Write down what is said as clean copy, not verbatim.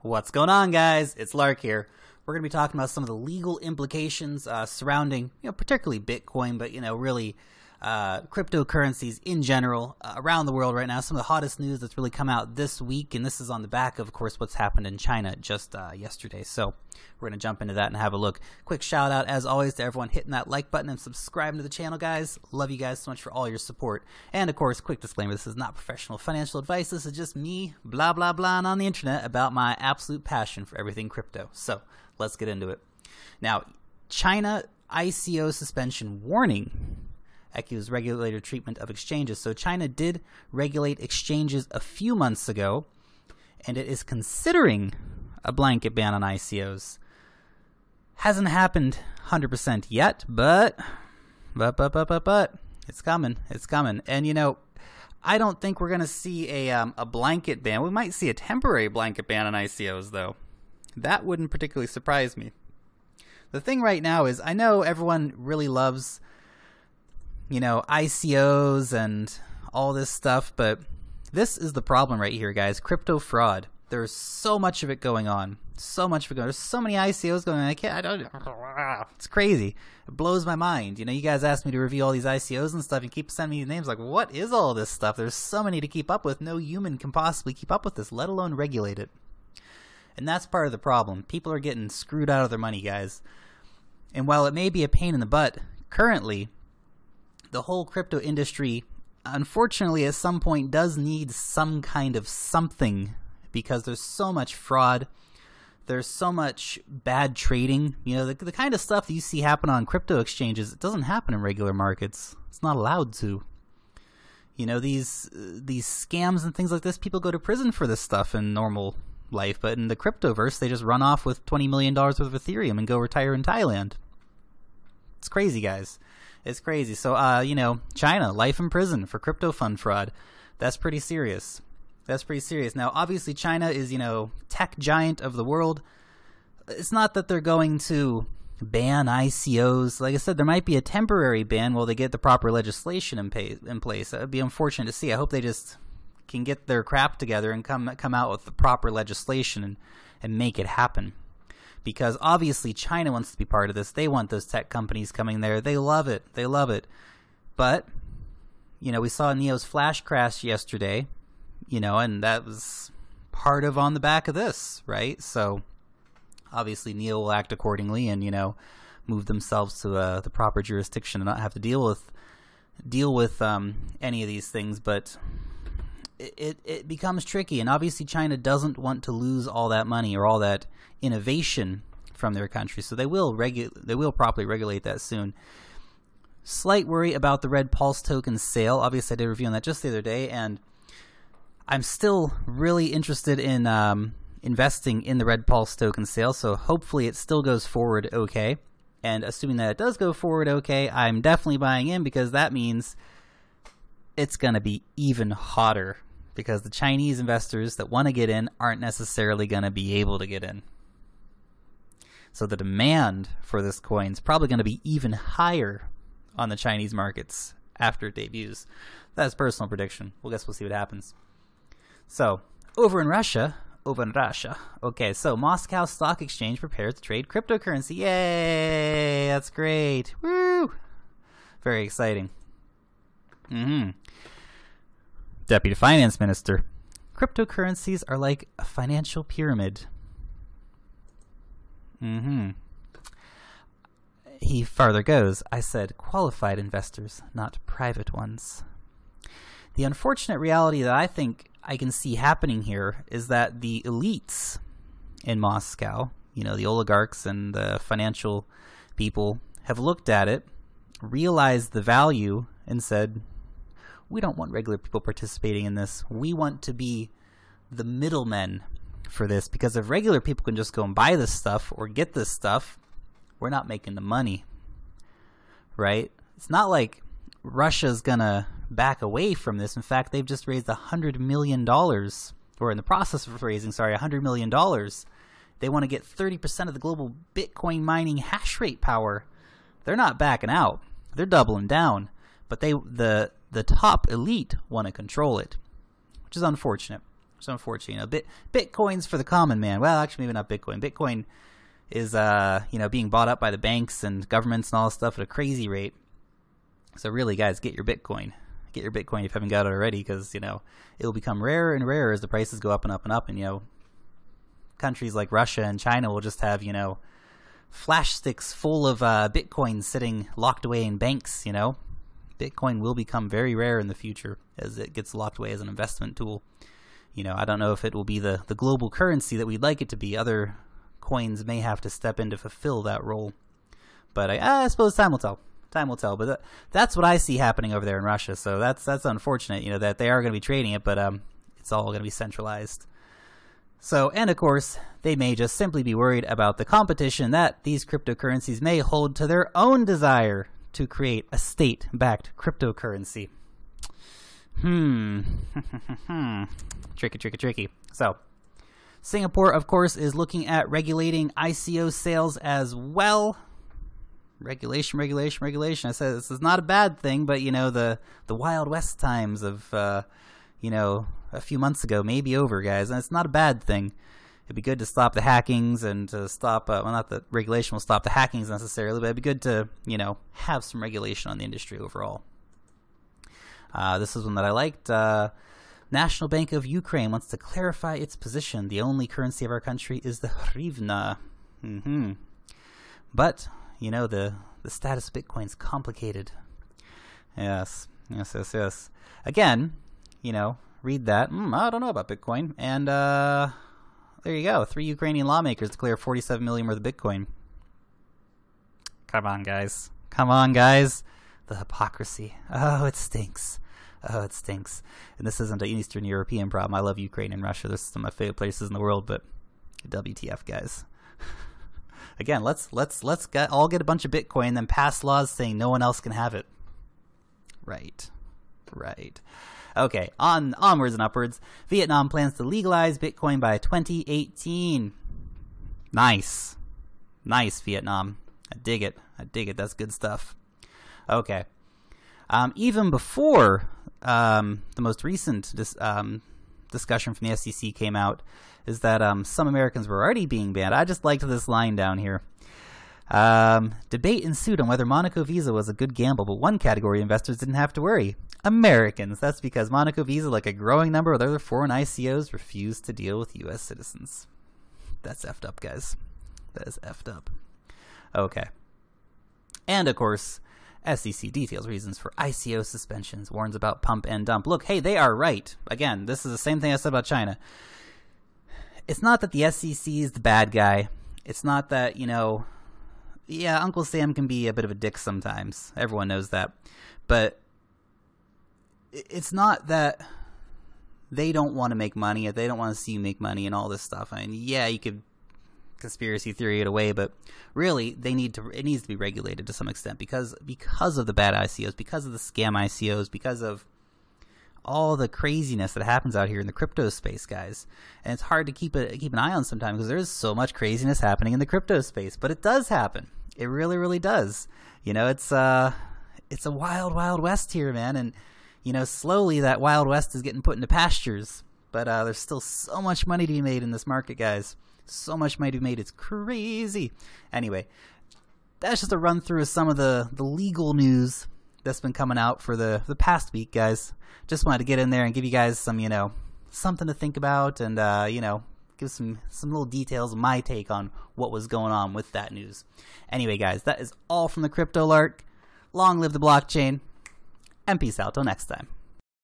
What's going on, guys? It's Lark here. We're going to be talking about some of the legal implications surrounding, particularly Bitcoin, but, really cryptocurrencies in general around the world right now. Some of the hottest news that's really come out this week, and this is on the back of course, what's happened in China just yesterday. So we're going to jump into that and have a look. Quick shout out, as always, to everyone hitting that like button and subscribing to the channel, guys. Love you guys so much for all your support. And of course, quick disclaimer, this is not professional financial advice. This is just me blah, blah, blah on the internet about my absolute passion for everything crypto. So let's get into it. Now, China ICO suspension warning. ICOs, regulator treatment of exchanges. So China did regulate exchanges a few months ago, and it is considering a blanket ban on ICOs. Hasn't happened 100% yet, but it's coming. It's coming. And I don't think we're going to see a blanket ban. We might see a temporary blanket ban on ICOs, though. That wouldn't particularly surprise me. The thing right now is, I know everyone really loves ICOs and all this stuff, but this is the problem right here, guys. Crypto fraud. There's so much of it going on. So much of it going on. There's so many ICOs going on. It's crazy. It blows my mind. You guys asked me to review all these ICOs and stuff and keep sending me the names. Like, what is all this stuff? There's so many to keep up with. No human can possibly keep up with this, let alone regulate it. And that's part of the problem. People are getting screwed out of their money, guys. And while it may be a pain in the butt, currently, the whole crypto industry, unfortunately, at some point does need some kind of something, because there's so much fraud. There's so much bad trading. The kind of stuff that you see happen on crypto exchanges, it doesn't happen in regular markets. It's not allowed to. These scams and things like this, people go to prison for this stuff in normal life, but in the cryptoverse, they just run off with $20 million worth of Ethereum and go retire in Thailand. It's crazy, guys. It's crazy. So, China, life in prison for crypto fund fraud. That's pretty serious. That's pretty serious. Now, obviously, China is, tech giant of the world. It's not that they're going to ban ICOs. Like I said, there might be a temporary ban while they get the proper legislation in place. That would be unfortunate to see. I hope they just can get their crap together and come out with the proper legislation and make it happen. Because obviously China wants to be part of this. They want those tech companies coming there. They love it. They love it. But, we saw Neo's flash crash yesterday, and that was part of on the back of this, right? So obviously Neo will act accordingly and, move themselves to the proper jurisdiction and not have to deal with any of these things. But it becomes tricky, and obviously China doesn't want to lose all that money or all that innovation from their country, so they will properly regulate that soon. Slight worry about the Red Pulse token sale. Obviously, I did a review on that just the other day, and I'm still really interested in investing in the Red Pulse token sale, so hopefully it still goes forward okay. And assuming that it does go forward okay, I'm definitely buying in, because that means it's going to be even hotter, because the Chinese investors that want to get in aren't necessarily going to be able to get in. So the demand for this coin is probably going to be even higher on the Chinese markets after it debuts. That's personal prediction. We'll see what happens. So over in Russia. Okay, so Moscow Stock Exchange prepares to trade cryptocurrency. Yay! That's great. Woo! Very exciting. Deputy Finance Minister. Cryptocurrencies are like a financial pyramid. He further goes, I said qualified investors, not private ones. The unfortunate reality that I think I can see happening here is that the elites in Moscow, the oligarchs and the financial people, have looked at it, realized the value, and said, we don't want regular people participating in this. We want to be the middlemen for this, because if regular people can just go and buy this stuff or get this stuff, we're not making the money, right? It's not like Russia's gonna back away from this. In fact, they've just raised $100 million, or in the process of raising, $100 million. They want to get 30% of the global Bitcoin mining hash rate power. They're not backing out. They're doubling down. But the top elite want to control it, which is unfortunate. It's unfortunate. You know, Bitcoin's for the common man. Well, actually, maybe not Bitcoin. Bitcoin is, you know, being bought up by the banks and governments and all this stuff at a crazy rate. So really, guys, get your Bitcoin. Get your Bitcoin if you haven't got it already, because, you know, it will become rarer and rarer as the prices go up and up and up. And, you know, countries like Russia and China will just have, you know, flash sticks full of Bitcoin sitting locked away in banks, you know. Bitcoin will become very rare in the future as it gets locked away as an investment tool. You know, I don't know if it will be the global currency that we'd like it to be. Other coins may have to step in to fulfill that role. But I suppose time will tell. Time will tell. But that's what I see happening over there in Russia. So that's unfortunate, you know, that they are going to be trading it, but it's all going to be centralized. So, and of course, they may just simply be worried about the competition that these cryptocurrencies may hold to their own desire to create a state-backed cryptocurrency. Tricky. So, Singapore, of course, is looking at regulating ICO sales as well. Regulation. I said this is not a bad thing, but, you know, the Wild West times of, you know, a few months ago may be over, guys, and it's not a bad thing. It'd be good to stop the hackings and to stop, well, not that regulation will stop the hackings necessarily, but it'd be good to, you know, have some regulation on the industry overall. This is one that I liked. National Bank of Ukraine wants to clarify its position. The only currency of our country is the hryvnia. But, you know, the status of Bitcoin's complicated. Yes. Again, you know, read that. I don't know about Bitcoin. And there you go. 3 Ukrainian lawmakers declare 47 million worth of Bitcoin. Come on, guys. The hypocrisy. Oh, it stinks. And this isn't an Eastern European problem. I love Ukraine and Russia. This is some of my favorite places in the world, but WTF, guys. Again, let's all get a bunch of Bitcoin, then pass laws saying no one else can have it. Right. Okay, onwards and upwards. Vietnam plans to legalize Bitcoin by 2018. Nice, Vietnam. I dig it. That's good stuff. Okay. Even before the most recent discussion from the SEC came out, is that some Americans were already being banned. I just liked this line down here. Debate ensued on whether Monaco Visa was a good gamble, but one category of investors didn't have to worry. Americans. That's because Monaco Visa, like a growing number of other foreign ICOs, refused to deal with U.S. citizens. That's effed up, guys. That is effed up. Okay. And, of course, SEC details reasons for ICO suspensions, warns about pump and dump. Look, hey, they are right. Again, this is the same thing I said about China. It's not that the SEC is the bad guy. It's not that, you know, yeah, Uncle Sam can be a bit of a dick sometimes. Everyone knows that. But it's not that they don't want to make money, they don't want to see you make money and all this stuff. I mean, yeah, you could conspiracy theory it away, but really it needs to be regulated to some extent because of the bad ICOs, because of the scam ICOs, because of all the craziness that happens out here in the crypto space, guys. And it's hard to keep an eye on sometimes because there's so much craziness happening in the crypto space, but it does happen. It really does. You know, it's a wild west here, man, and you know, slowly that Wild West is getting put into pastures. But there's still so much money to be made in this market, guys. So much money to be made. It's crazy. Anyway, that's just a run through of some of the legal news that's been coming out for the past week, guys. Just wanted to get in there and give you guys some, you know, something to think about and, you know, give some little details of my take on what was going on with that news. Anyway, guys, that is all from the Crypto Lark. Long live the blockchain. And peace out till next time.